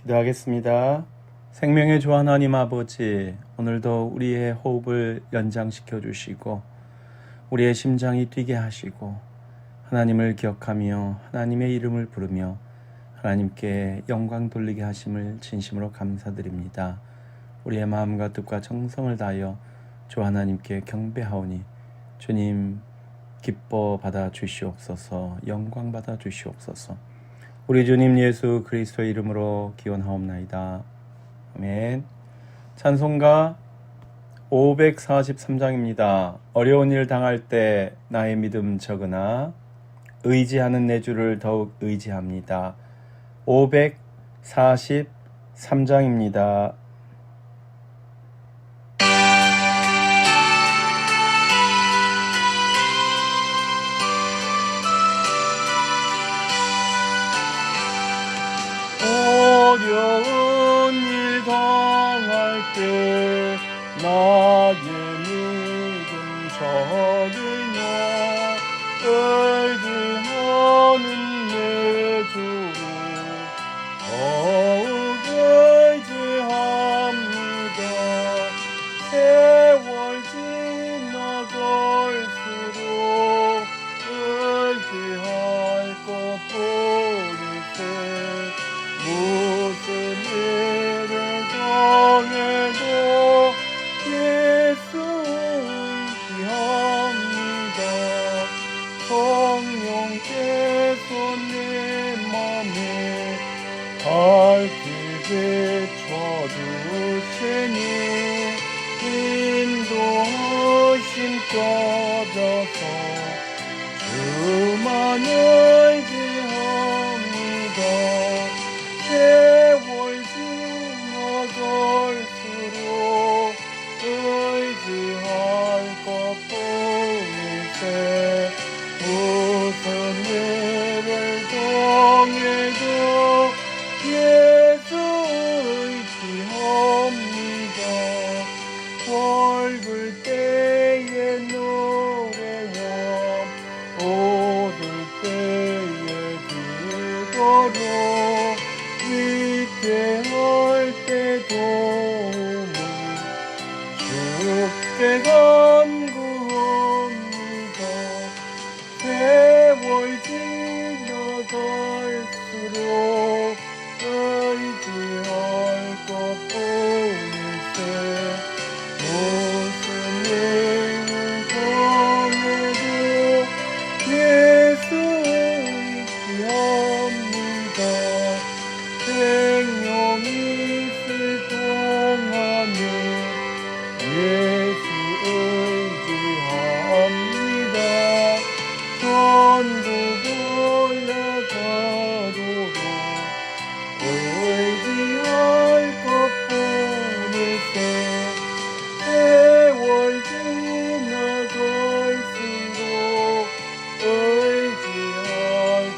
기도하겠습니다. 생명의 주 하나님 아버지, 오늘도 우리의 호흡을 연장시켜 주시고 우리의 심장이 뛰게 하시고 하나님을 기억하며 하나님의 이름을 부르며 하나님께 영광 돌리게 하심을 진심으로 감사드립니다. 우리의 마음과 뜻과 정성을 다하여 주 하나님께 경배하오니 주님 기뻐 받아 주시옵소서, 영광 받아 주시옵소서. 우리 주님 예수 그리스도의 이름으로 기원하옵나이다. 아멘. 찬송가 543장입니다. 어려운 일 당할 때 나의 믿음 적으나 의지하는 내 주를 더욱 의지합니다. 543장입니다. 어려운 일 당할 때 나의 믿음 적으냐 의지하는 내 주를 더욱 의지합니다. 세월 지나갈수록 의지할 것뿐이세 무슨 일을 당해도 예수 의지합니다. 성령께서 내 맘에 밝히 비춰주시니 인도하심 따라서 주만 의지합니다. 세월 지나갈수록 의지할 것뿐이세 무슨 일을 당해도 예수 의지합니다. 밝을 때의 노래여 어두울 때의 기도로 위태할 때 도움을 주께 간구합니다. 세월 지나갈수록 의지할 것뿐이세 무슨 일을 당해도 예수 의지합니다. 생명이 있을 동안에 예수 의지합니다. 천국 올라가도록 의지할 것뿐이세 세월 지나갈수록 의지할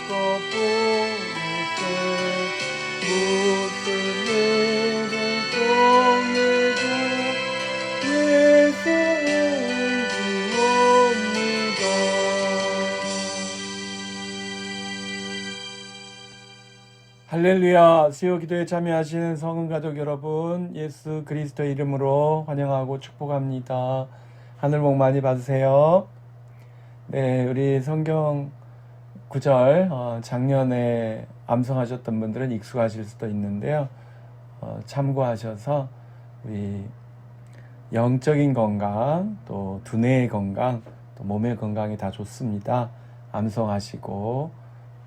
것뿐이세 무슨 일을 당해도 예수 의지합니다. 할렐루야. 수요 기도에 참여하시는 성은 가족 여러분, 예수 그리스도의 이름으로 환영하고 축복합니다. 하늘 복 많이 받으세요. 네, 우리 성경 구절 작년에 암송하셨던 분들은 익숙하실 수도 있는데요. 참고하셔서 우리 영적인 건강, 또 두뇌의 건강, 또 몸의 건강이 다 좋습니다. 암송하시고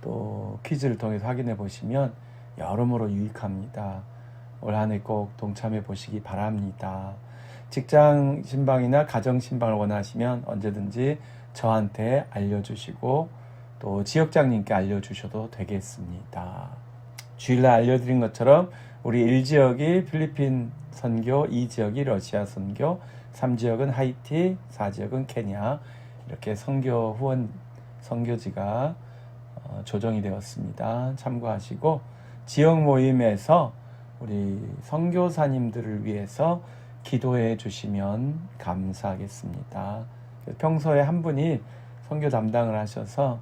또 퀴즈를 통해서 확인해 보시면 여러모로 유익합니다. 올 한 해 꼭 동참해 보시기 바랍니다. 직장 신방이나 가정 신방을 원하시면 언제든지 저한테 알려주시고 또 지역장님께 알려주셔도 되겠습니다. 주일날 알려드린 것처럼 우리 1지역이 필리핀 선교, 2지역이 러시아 선교, 3지역은 하이티, 4지역은 케냐, 이렇게 선교 후원 선교지가 조정이 되었습니다. 참고하시고 지역 모임에서 우리 선교사님들을 위해서 기도해 주시면 감사하겠습니다. 평소에 한 분이 선교 담당을 하셔서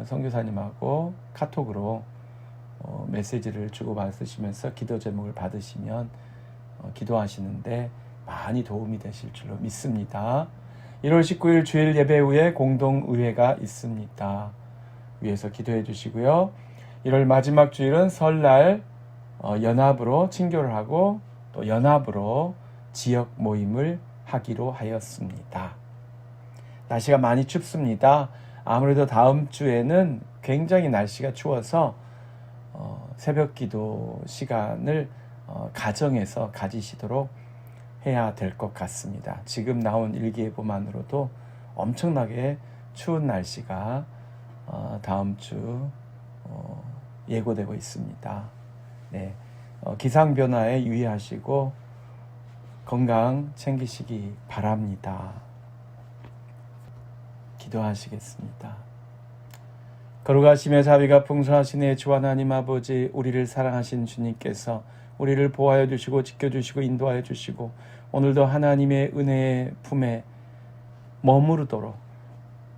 선교사님하고 카톡으로 메시지를 주고받으시면서 기도 제목을 받으시면 기도하시는데 많이 도움이 되실 줄로 믿습니다. 1월 19일 주일 예배 후에 공동의회가 있습니다. 위에서 기도해 주시고요. 1월 마지막 주일은 설날 연합으로 친교를 하고 또 연합으로 지역 모임을 하기로 하였습니다. 날씨가 많이 춥습니다. 아무래도 다음 주에는 굉장히 날씨가 추워서 새벽 기도 시간을 가정에서 가지시도록 해야 될 것 같습니다. 지금 나온 일기예보만으로도 엄청나게 추운 날씨가 다음 주 예고되고 있습니다. 네, 기상 변화에 유의하시고 건강 챙기시기 바랍니다. 기도하시겠습니다. 거룩하시며 자비가 풍성하신 주 하나님 아버지, 우리를 사랑하신 주님께서 우리를 보호하여 주시고 지켜주시고 인도하여 주시고 오늘도 하나님의 은혜의 품에 머무르도록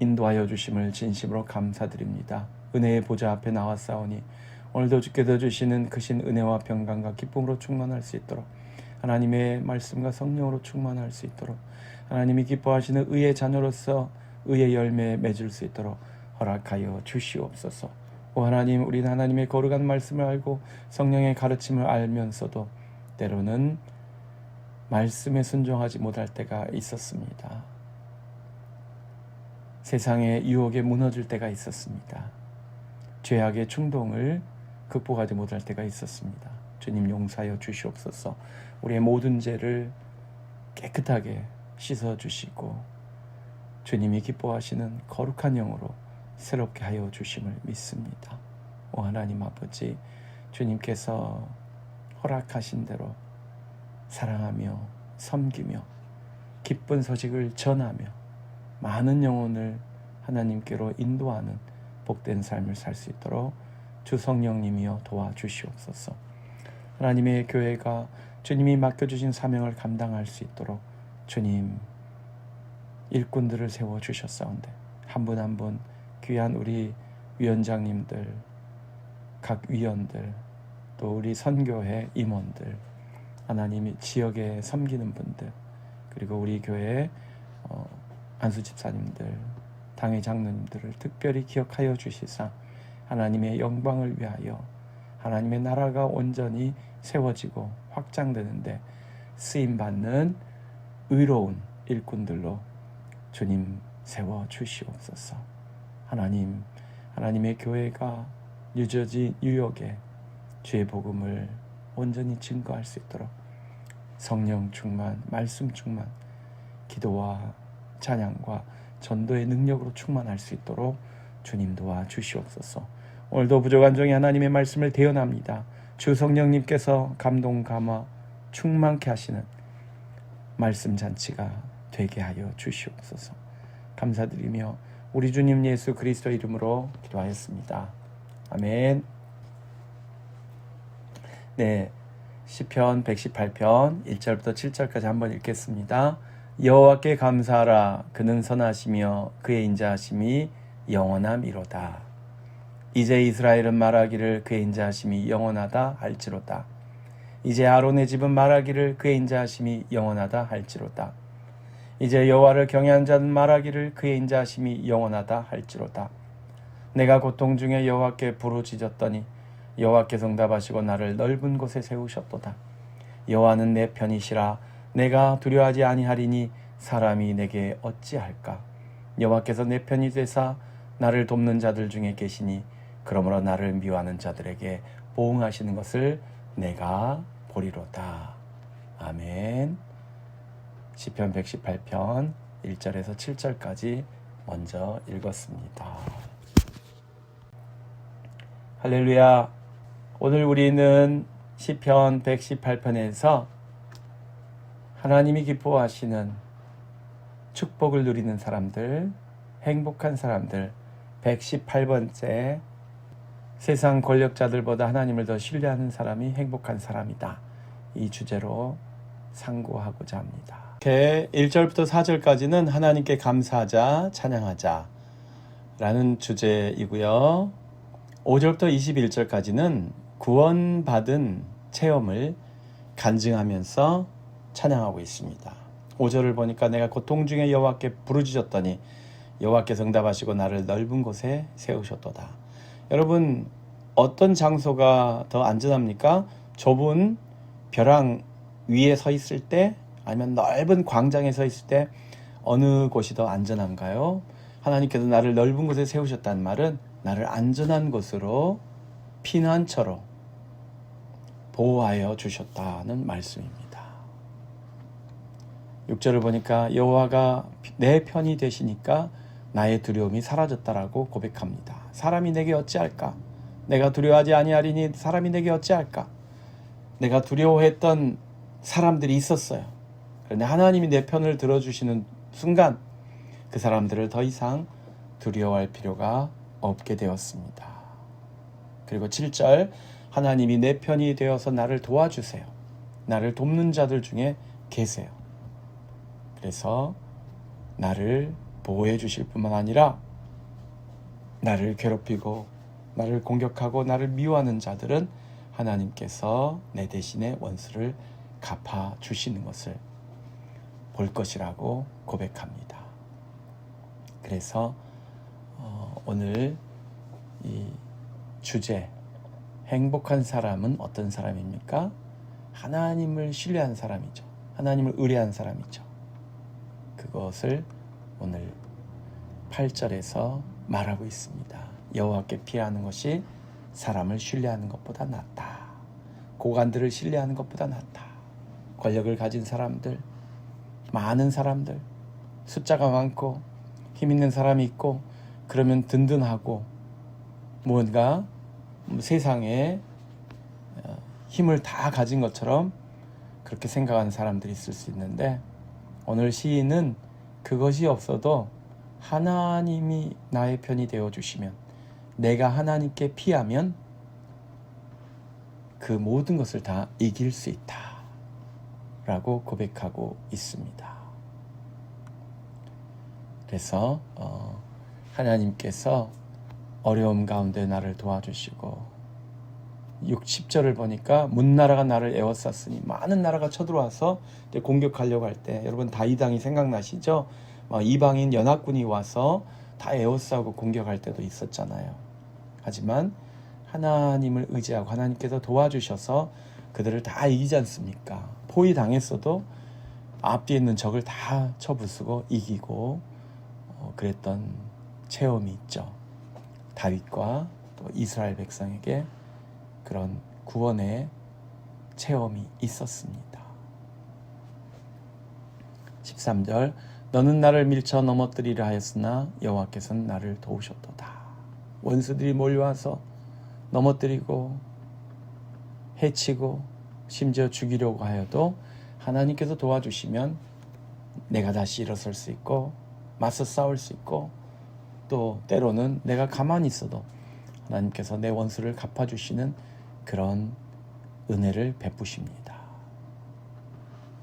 인도하여 주심을 진심으로 감사드립니다. 은혜의 보좌 앞에 나왔사오니 오늘도 주께서 주시는 크신 은혜와 평강과 기쁨으로 충만할 수 있도록, 하나님의 말씀과 성령으로 충만할 수 있도록, 하나님이 기뻐하시는 의의 자녀로서 의의 열매에 맺을 수 있도록 허락하여 주시옵소서. 오 하나님, 우리는 하나님의 거룩한 말씀을 알고 성령의 가르침을 알면서도 때로는 말씀에 순종하지 못할 때가 있었습니다. 세상의 유혹에 무너질 때가 있었습니다. 죄악의 충동을 극복하지 못할 때가 있었습니다. 주님 용서하여 주시옵소서. 우리의 모든 죄를 깨끗하게 씻어주시고 주님이 기뻐하시는 거룩한 영으로 새롭게 하여 주심을 믿습니다. 오 하나님 아버지, 주님께서 허락하신 대로 사랑하며 섬기며 기쁜 소식을 전하며 많은 영혼을 하나님께로 인도하는 복된 삶을 살 수 있도록 주 성령님이여 도와주시옵소서. 하나님의 교회가 주님이 맡겨주신 사명을 감당할 수 있도록 주님 일꾼들을 세워주셨사온데 한 분 한 분 귀한 우리 위원장님들, 각 위원들, 또 우리 선교회 임원들, 하나님이 지역에 섬기는 분들, 그리고 우리 교회 안수 집사님들, 당회 장로님들을 특별히 기억하여 주시사 하나님의 영광을 위하여 하나님의 나라가 온전히 세워지고 확장되는데 쓰임받는 의로운 일꾼들로 주님 세워 주시옵소서. 하나님, 하나님의 교회가 뉴저지, 뉴욕에 주의 복음을 온전히 증거할 수 있도록 성령 충만, 말씀 충만, 기도와 찬양과 전도의 능력으로 충만할 수 있도록 주님 도와주시옵소서. 오늘도 부족한 종이 하나님의 말씀을 대언합니다. 주 성령님께서 감동 감화 충만케 하시는 말씀 잔치가 되게 하여 주시옵소서. 감사드리며 우리 주님 예수 그리스도 이름으로 기도하였습니다. 아멘. 네, 시편 118편 1절부터 7절까지 한번 읽겠습니다. 여호와께 감사하라. 그는 선하시며 그의 인자하심이 영원함이로다. 이제 이스라엘은 말하기를 그의 인자하심이 영원하다 할지로다. 이제 아론의 집은 말하기를 그의 인자하심이 영원하다 할지로다. 이제 여호와를 경외하는 자는 말하기를 그의 인자하심이 영원하다 할지로다. 내가 고통 중에 여호와께 부르짖었더니 여호와께서 응답하시고 나를 넓은 곳에 세우셨도다. 여호와는 내 편이시라. 내가 두려워하지 아니하리니 사람이 내게 어찌할까. 여호와께서 내 편이 되사 나를 돕는 자들 중에 계시니 그러므로 나를 미워하는 자들에게 보응하시는 것을 내가 보리로다. 아멘. 시편 118편 1절에서 7절까지 먼저 읽었습니다. 할렐루야. 오늘 우리는 시편 118편에서 하나님이 기뻐하시는 축복을 누리는 사람들, 행복한 사람들, 118번째 세상 권력자들보다 하나님을 더 신뢰하는 사람이 행복한 사람이다. 이 주제로 상고하고자 합니다. 이렇게 1절부터 4절까지는 하나님께 감사하자, 찬양하자 라는 주제이고요. 5절부터 21절까지는 구원받은 체험을 간증하면서 찬양하고 있습니다. 5절을 보니까 내가 고통 중에 여호와께 부르짖었더니 여호와께서 응답하시고 나를 넓은 곳에 세우셨도다. 여러분, 어떤 장소가 더 안전합니까? 좁은 벼랑 위에 서 있을 때, 아니면 넓은 광장에 서 있을 때 어느 곳이 더 안전한가요? 하나님께서 나를 넓은 곳에 세우셨다는 말은 나를 안전한 곳으로 피난처로 보호하여 주셨다는 말씀입니다. 6절을 보니까 여호와가 내 편이 되시니까 나의 두려움이 사라졌다라고 고백합니다. 사람이 내게 어찌할까? 내가 두려워하지 아니하리니 사람이 내게 어찌할까? 내가 두려워했던 사람들이 있었어요. 그런데 하나님이 내 편을 들어주시는 순간 그 사람들을 더 이상 두려워할 필요가 없게 되었습니다. 그리고 7절, 하나님이 내 편이 되어서 나를 도와주세요. 나를 돕는 자들 중에 계세요. 그래서 나를 보호해 주실 뿐만 아니라 나를 괴롭히고 나를 공격하고 나를 미워하는 자들은 하나님께서 내 대신에 원수를 갚아 주시는 것을 볼 것이라고 고백합니다. 그래서 오늘 이 주제, 행복한 사람은 어떤 사람입니까? 하나님을 신뢰한 사람이죠. 하나님을 의뢰한 사람이죠. 그것을 오늘 8절에서 말하고 있습니다. 여호와께 피하는 것이 사람을 신뢰하는 것보다 낫다. 고관들을 신뢰하는 것보다 낫다. 권력을 가진 사람들, 많은 사람들, 숫자가 많고 힘 있는 사람이 있고 그러면 든든하고 뭔가 세상에 힘을 다 가진 것처럼 그렇게 생각하는 사람들이 있을 수 있는데, 오늘 시인은 그것이 없어도 하나님이 나의 편이 되어주시면, 내가 하나님께 피하면 그 모든 것을 다 이길 수 있다 라고 고백하고 있습니다. 그래서 하나님께서 어려움 가운데 나를 도와주시고, 6, 10절을 보니까 문나라가 나를 에워쌌으니, 많은 나라가 쳐들어와서 이제 공격하려고 할 때, 여러분 다이당이 생각나시죠? 이방인 연합군이 와서 다 에워싸고 공격할 때도 있었잖아요. 하지만 하나님을 의지하고 하나님께서 도와주셔서 그들을 다 이기지 않습니까? 포위당했어도 앞뒤에 있는 적을 다 쳐부수고 이기고 그랬던 체험이 있죠. 다윗과 또 이스라엘 백성에게 그런 구원의 체험이 있었습니다. 13절, 너는 나를 밀쳐 넘어뜨리려 하였으나 여호와께서는 나를 도우셨도다. 원수들이 몰려와서 넘어뜨리고 해치고 심지어 죽이려고 하여도 하나님께서 도와주시면 내가 다시 일어설 수 있고 맞서 싸울 수 있고, 또 때로는 내가 가만히 있어도 하나님께서 내 원수를 갚아주시는 그런 은혜를 베푸십니다.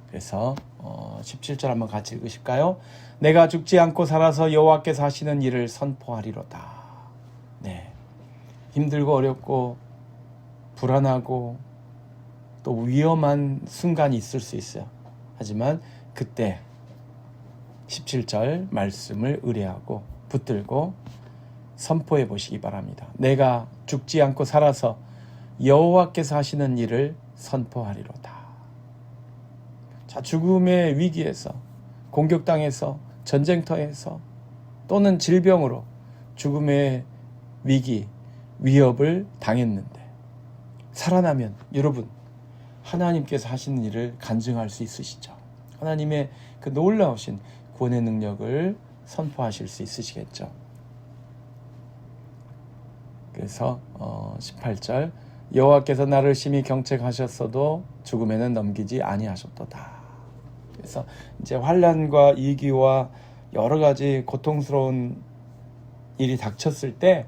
그래서 17절 한번 같이 읽으실까요? 내가 죽지 않고 살아서 여호와께서 하시는 일을 선포하리로다. 네, 힘들고 어렵고 불안하고 또 위험한 순간이 있을 수 있어요. 하지만 그때 17절 말씀을 의뢰하고 붙들고 선포해 보시기 바랍니다. 내가 죽지 않고 살아서 여호와께서 하시는 일을 선포하리로다. 자, 죽음의 위기에서, 공격당해서, 전쟁터에서, 또는 질병으로 죽음의 위기, 위협을 당했는데 살아나면 여러분, 하나님께서 하시는 일을 간증할 수 있으시죠? 하나님의 그 놀라우신 구원의 능력을 선포하실 수 있으시겠죠? 그래서 18절, 여호와께서 나를 심히 경책하셨어도 죽음에는 넘기지 아니하셨도다. 그래서 이제 환난과 위기와 여러 가지 고통스러운 일이 닥쳤을 때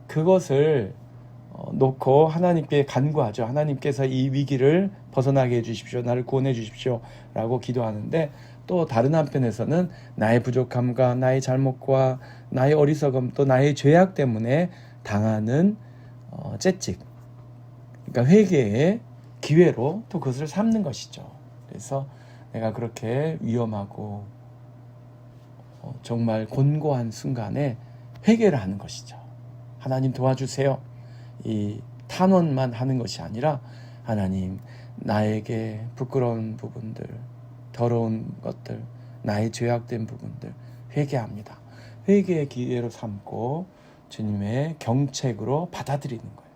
그것을 놓고 하나님께 간구하죠. 하나님께서 이 위기를 벗어나게 해주십시오. 나를 구원해 주십시오 라고 기도하는데, 또 다른 한편에서는 나의 부족함과 나의 잘못과 나의 어리석음, 또 나의 죄악 때문에 당하는 채찍, 그러니까 회개의 기회로 또 그것을 삼는 것이죠. 그래서 내가 그렇게 위험하고 정말 곤고한 순간에 회개를 하는 것이죠. 하나님 도와주세요. 이 탄원만 하는 것이 아니라 하나님, 나에게 부끄러운 부분들, 더러운 것들, 나의 죄악된 부분들 회개합니다. 회개의 기회로 삼고 주님의 경책으로 받아들이는 거예요.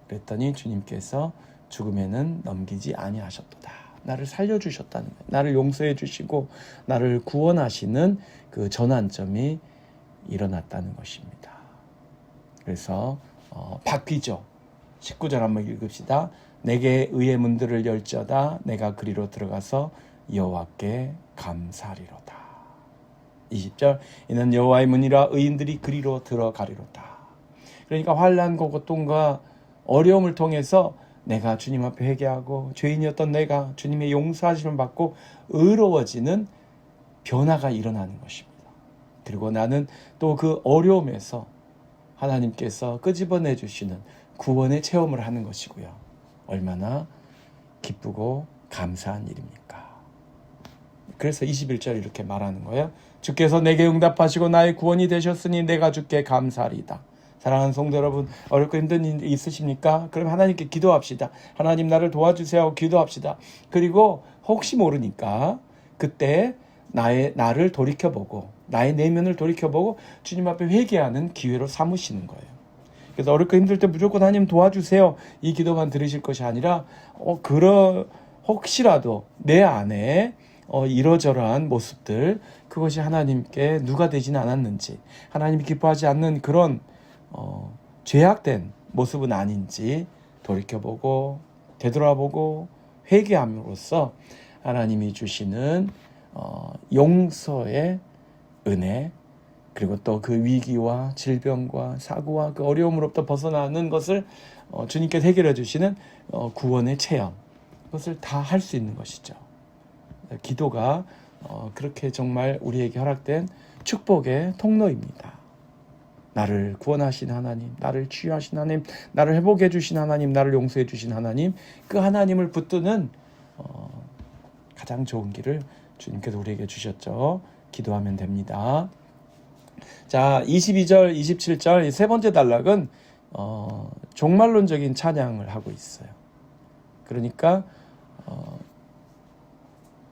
그랬더니 주님께서 죽음에는 넘기지 아니하셨도다. 나를 살려주셨다는 거예요. 나를 용서해 주시고 나를 구원하시는 그 전환점이 일어났다는 것입니다. 그래서 바뀌죠. 19절 한번 읽읍시다. 내게 의의 문들을 열지어다. 내가 그리로 들어가서 여호와께 감사하리로다. 20절 이는 여호와의 문이라 의인들이 그리로 들어가리로다. 그러니까 환난과 고통과 어려움을 통해서 내가 주님 앞에 회개하고 죄인이었던 내가 주님의 용서하심을 받고 의로워지는 변화가 일어나는 것입니다. 그리고 나는 또 그 어려움에서 하나님께서 끄집어내 주시는 구원의 체험을 하는 것이고요. 얼마나 기쁘고 감사한 일입니까? 그래서 21절 이렇게 말하는 거예요. 주께서 내게 응답하시고 나의 구원이 되셨으니 내가 주께 감사하리이다. 사랑하는 성도 여러분, 어렵고 힘든 일 있으십니까? 그럼 하나님께 기도합시다. 하나님 나를 도와주세요. 기도합시다. 그리고 혹시 모르니까 그때 나를 돌이켜보고 나의 내면을 돌이켜보고 주님 앞에 회개하는 기회로 삼으시는 거예요. 그래서 어렵고 힘들 때 무조건 하나님 도와주세요. 이 기도만 들으실 것이 아니라 혹시라도 내 안에 이러저러한 모습들, 그것이 하나님께 누가 되지는 않았는지, 하나님이 기뻐하지 않는 그런 죄악된 모습은 아닌지 돌이켜보고 되돌아보고 회개함으로써 하나님이 주시는 용서의 은혜, 그리고 또 그 위기와 질병과 사고와 그 어려움으로부터 벗어나는 것을 주님께서 해결해 주시는 구원의 체험, 그것을 다 할 수 있는 것이죠. 기도가 그렇게 정말 우리에게 허락된 축복의 통로입니다. 나를 구원하신 하나님, 나를 치유하신 하나님, 나를 회복해 주신 하나님, 나를 용서해 주신 하나님, 그 하나님을 붙드는 가장 좋은 길을 주님께서 우리에게 주셨죠. 기도하면 됩니다. 자, 22절, 27절 세 번째 단락은 종말론적인 찬양을 하고 있어요. 그러니까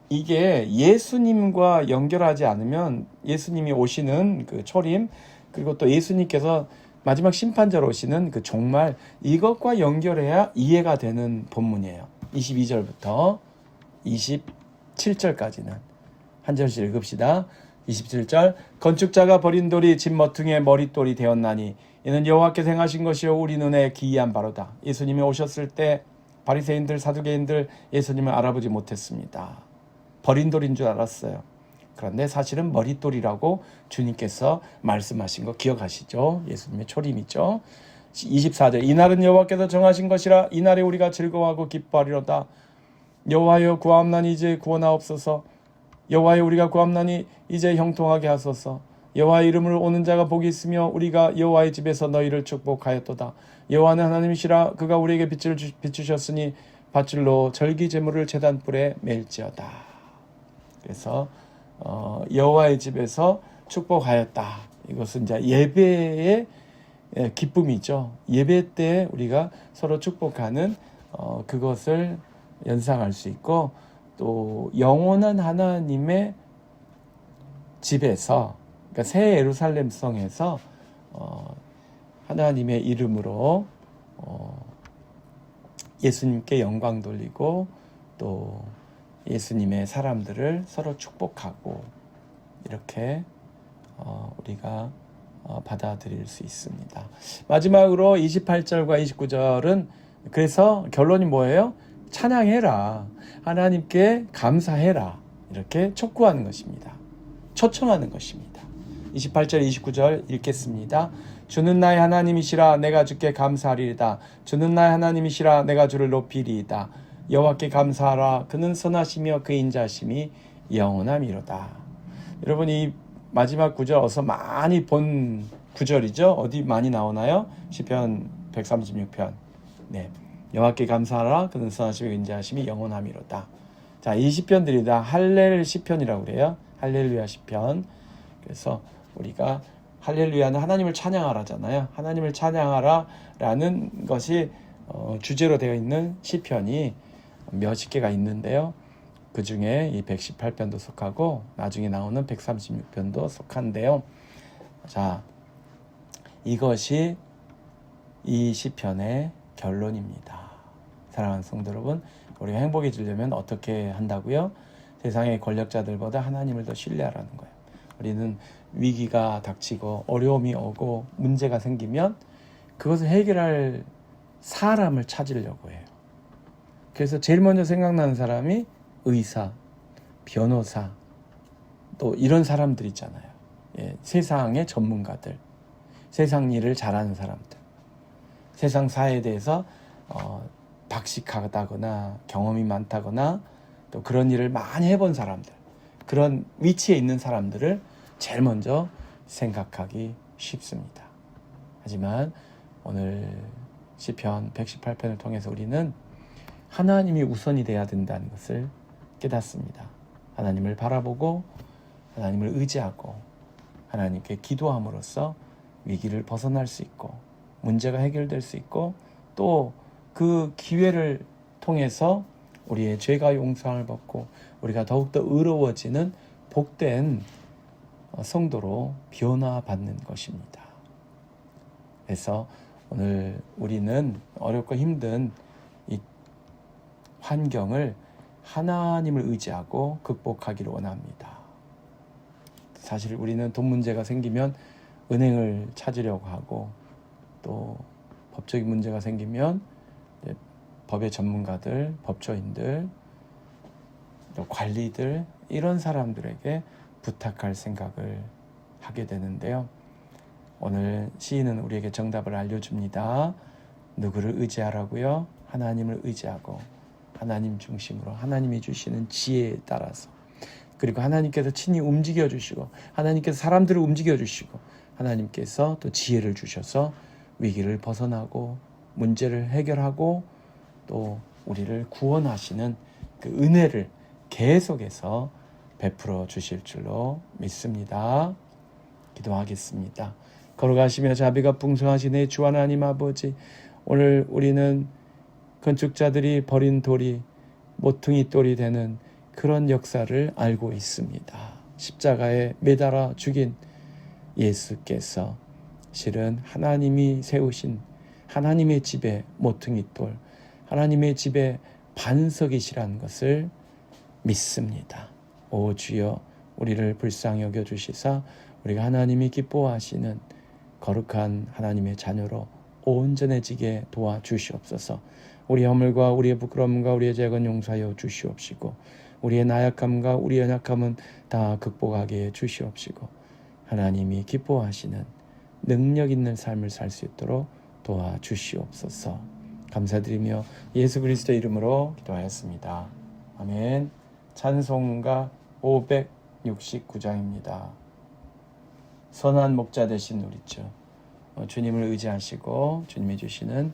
이게 예수님과 연결하지 않으면 예수님이 오시는 그 초림, 그리고 또 예수님께서 마지막 심판자로 오시는 그 종말, 이것과 연결해야 이해가 되는 본문이에요. 22절부터 27절까지는 한 절씩 읽읍시다. 27절 건축자가 버린 돌이 집머퉁의 머릿돌이 되었나니 이는 여호와께서 행하신 것이요 우리 눈에 기이한 바로다. 예수님이 오셨을 때 바리새인들 사두개인들 예수님을 알아보지 못했습니다. 버린 돌인 줄 알았어요. 그런데 사실은 머릿돌이라고 주님께서 말씀하신 거 기억하시죠? 예수님의 초림이죠. 24절 이날은 여호와께서 정하신 것이라 이날에 우리가 즐거워하고 기뻐하리로다. 여호와여 구하옵나니 이제 구원하옵소서. 여호와여 우리가 구하옵나니 이제 형통하게 하소서. 여호와의 이름으로 오는 자가 복이 있으며 우리가 여호와의 집에서 너희를 축복하였도다. 여호와는 하나님이시라 그가 우리에게 빛을 비추셨으니 밧줄로 절기 제물을 제단불에 맬지어다. 그래서 여호와의 집에서 축복하였다. 이것은 이제 예배의 기쁨이죠. 예배 때 우리가 서로 축복하는 그것을 연상할 수 있고, 또 영원한 하나님의 집에서, 그러니까 새 예루살렘 성에서 하나님의 이름으로 예수님께 영광 돌리고 또 예수님의 사람들을 서로 축복하고 이렇게 우리가 받아들일 수 있습니다. 마지막으로 28절과 29절은 그래서 결론이 뭐예요? 찬양해라. 하나님께 감사해라. 이렇게 촉구하는 것입니다. 초청하는 것입니다. 28절 29절 읽겠습니다. 주는 나의 하나님이시라 내가 주께 감사하리이다. 주는 나의 하나님이시라 내가 주를 높이리이다. 여호와께 감사하라. 그는 선하시며 그 인자심이 영원함이로다. 여러분, 이 마지막 구절 어서 많이 본 구절이죠. 어디 많이 나오나요? 시편 136편 네, 여호와께 감사하라. 그는 선하시고 인자하심이 영원함이로다. 자, 이 시편들이 다 할렐 시편이라고 그래요. 할렐루야 시편. 그래서 우리가 할렐루야는 하나님을 찬양하라잖아요. 하나님을 찬양하라라는 것이 주제로 되어 있는 시편이 몇십 개가 있는데요. 그 중에 이 118편도 속하고 나중에 나오는 136편도 속한데요. 자, 이것이 이 시편의 결론입니다. 사랑하는 성도 여러분, 우리가 행복해지려면 어떻게 한다고요? 세상의 권력자들보다 하나님을 더 신뢰하라는 거예요. 우리는 위기가 닥치고 어려움이 오고 문제가 생기면 그것을 해결할 사람을 찾으려고 해요. 그래서 제일 먼저 생각나는 사람이 의사, 변호사, 또 이런 사람들 있잖아요. 예, 세상의 전문가들, 세상 일을 잘하는 사람들, 세상 사회에 대해서 박식하다거나 경험이 많다거나 또 그런 일을 많이 해본 사람들, 그런 위치에 있는 사람들을 제일 먼저 생각하기 쉽습니다. 하지만 오늘 시편 118편을 통해서 우리는 하나님이 우선이 돼야 된다는 것을 깨닫습니다. 하나님을 바라보고 하나님을 의지하고 하나님께 기도함으로써 위기를 벗어날 수 있고 문제가 해결될 수 있고 또 그 기회를 통해서 우리의 죄가 용서함을 받고 우리가 더욱더 의로워지는 복된 성도로 변화받는 것입니다. 그래서 오늘 우리는 어렵고 힘든 이 환경을 하나님을 의지하고 극복하기를 원합니다. 사실 우리는 돈 문제가 생기면 은행을 찾으려고 하고 또 법적인 문제가 생기면 법의 전문가들, 법조인들, 또 관리들 이런 사람들에게 부탁할 생각을 하게 되는데요. 오늘 시인은 우리에게 정답을 알려줍니다. 누구를 의지하라고요? 하나님을 의지하고 하나님 중심으로 하나님이 주시는 지혜에 따라서 그리고 하나님께서 친히 움직여 주시고 하나님께서 사람들을 움직여 주시고 하나님께서 또 지혜를 주셔서 위기를 벗어나고 문제를 해결하고 또 우리를 구원하시는 그 은혜를 계속해서 베풀어 주실 줄로 믿습니다. 기도하겠습니다. 걸어가시며 자비가 풍성하시네 주 하나님 아버지, 오늘 우리는 건축자들이 버린 돌이 모퉁이 돌이 되는 그런 역사를 알고 있습니다. 십자가에 매달아 죽인 예수께서 실은 하나님이 세우신 하나님의 집의 모퉁이 돌, 하나님의 집의 반석이시라는 것을 믿습니다. 오 주여, 우리를 불쌍히 여겨주시사 우리가 하나님이 기뻐하시는 거룩한 하나님의 자녀로 온전해지게 도와주시옵소서. 우리의 허물과 우리의 부끄러움과 우리의 죄악은 용서하여 주시옵시고 우리의 나약함과 우리의 연약함은 다 극복하게 주시옵시고 하나님이 기뻐하시는 능력 있는 삶을 살 수 있도록 도와주시옵소서. 감사드리며 예수 그리스도의 이름으로 기도하였습니다. 아멘. 찬송가 569장입니다. 선한 목자 되신 우리 주 주님을 의지하시고 주님이 주시는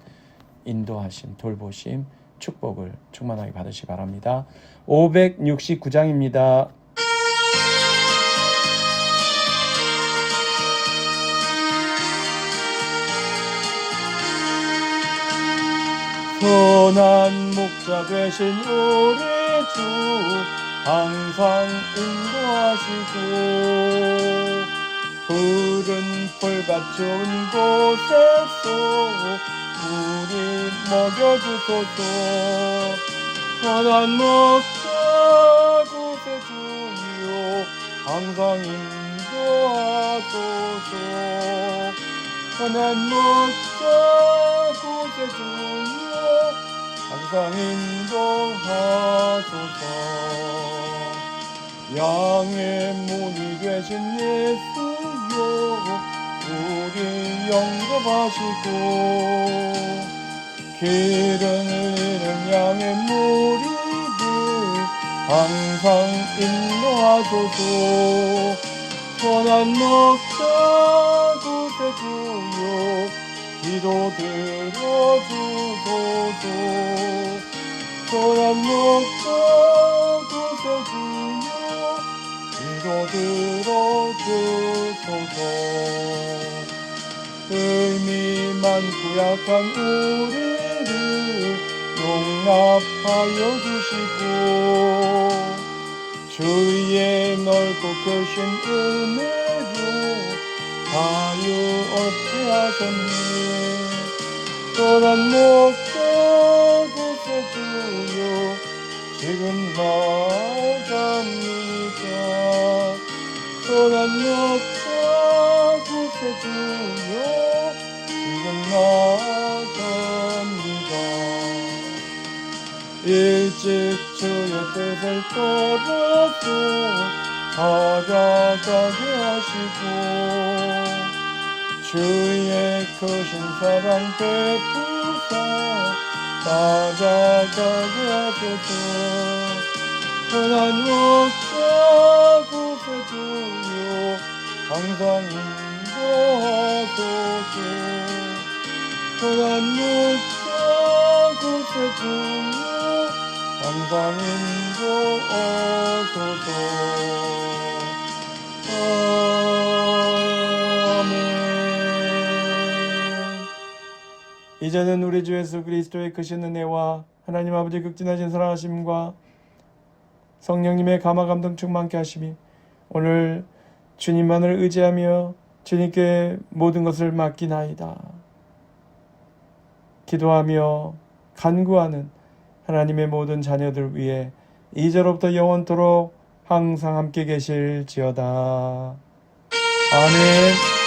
인도하심, 돌보심, 축복을 충만하게 받으시기 바랍니다. 569장입니다. 선한 목자 되신 우리 주 항상 인도하시고 푸른 풀밭 좋은 곳에서 우리 먹여주소서. 선한 목자 곳에 주여 항상 인도하소서. 선한 목자 곳에 주여 항상 인도하소서. 양의 문이 되신 예수여 우리 영접하시고 길을 잃은 양의 무리들 항상 인도하소서. 선한 목자 곳에 주여 기도 들어 주소서. 소란 목자 구세주여 귀로 들어주소서. 의미 많고 약한 우리를 용납하여 주시고 주의 넓고 크신 은혜로 자유 얻게 하셨네. 소란 목자 구세주여 지금 나갑니다. 소란 목자 구세주여 지금 나갑니다. 일찍 주의 뜻을 따라서 살아가게 하시고 주의 크신 사랑 베푸사 따라가게 하소서. 선한 목자 구세주여 항상 인도하소서. 선한 목자 구세주여 항상 인도하소서. 아멘. 이제는 우리 주 예수 그리스도의 크신 은혜와 하나님 아버지 극진하신 사랑하심과 성령님의 감화 감동 충만케 하심이 오늘 주님만을 의지하며 주님께 모든 것을 맡기나이다. 기도하며 간구하는 하나님의 모든 자녀들 위해 이제로부터 영원토록 항상 함께 계실지어다. 아멘.